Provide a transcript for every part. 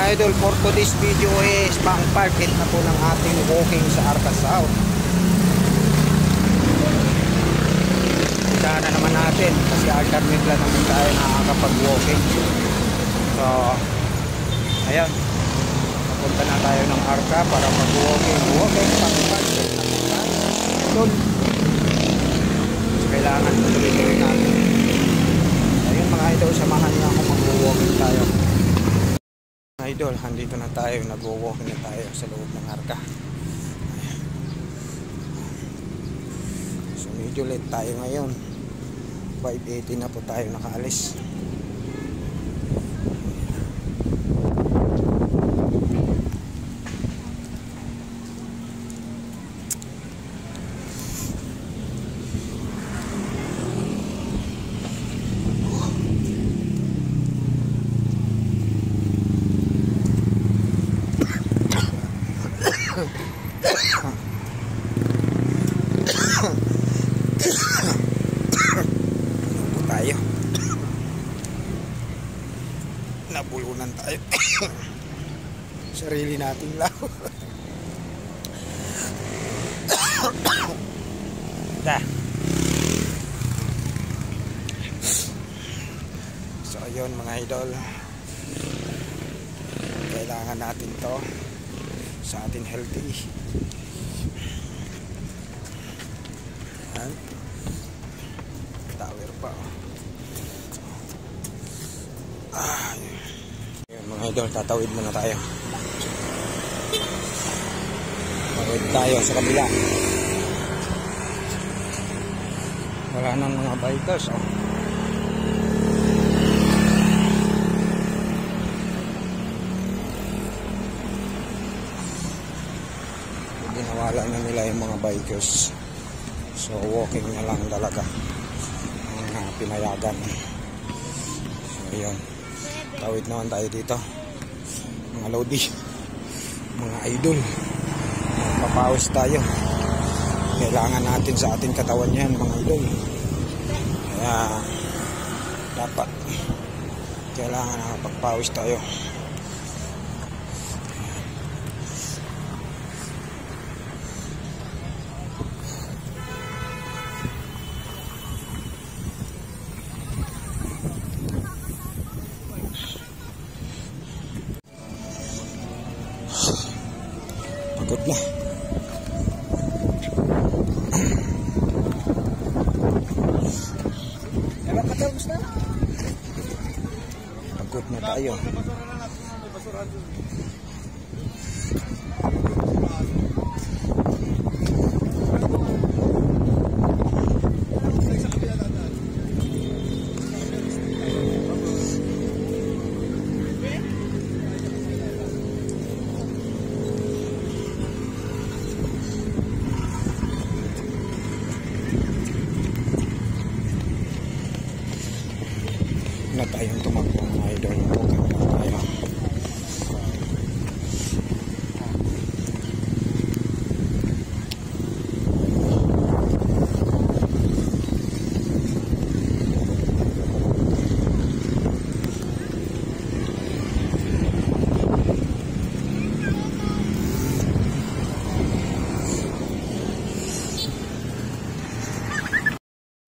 idol, for today's video is pang part 8 na po ng ating walking sa Arca South. Sana naman natin kasi alternate lang naman tayo nakakapag-walking. So ayan, punta na tayo ng Arca para mag-walking pang part 8 na po tayo. Doon kailangan tuloy-tuloy natin. Ayun mga idol, samahan niyo ako mag-walking tayo. Idol, andito na tayo, nag-walking na tayo sa loob ng Arca. So medyo late tayo ngayon, 5:80 na po tayo nakaalis. Tayo nabulunan tayo sarili nating law. So ayun mga idol, kailangan natin to sa ating healthy. Tower pa. Ayun mga idol, tatawid muna tayo. Tawid tayo sa kabila. Wala nang mga bikers, oh. Ginawala na nila yung mga bikers. So walking na lang talaga ang pinayagan. So ayun, tawid naman tayo dito mga lodi, mga idol. Magpapawis tayo, kailangan natin sa ating katawan yan mga idol. Kaya dapat kailangan nakapagpawis tayo. Pagod na. Pagod na tayo. Na tayong tumakbo mga idol, walking na tayo.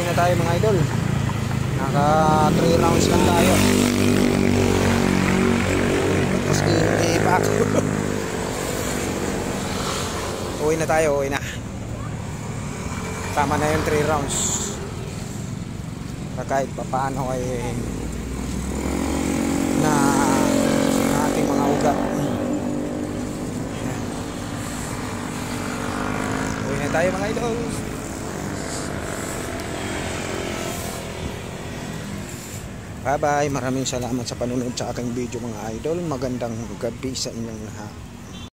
Na tayo mga idol, naka 3 rounds lang tayo. Tapos i-back. Uwi na tayo, uwi na. Tama na yung 3 rounds. Kahit pa paano ay na ating mga ugat. Uwi na tayo mga idol. Bye bye, maraming salamat sa panunod sa aking video mga idol. Magandang gabi sa inyong lahat.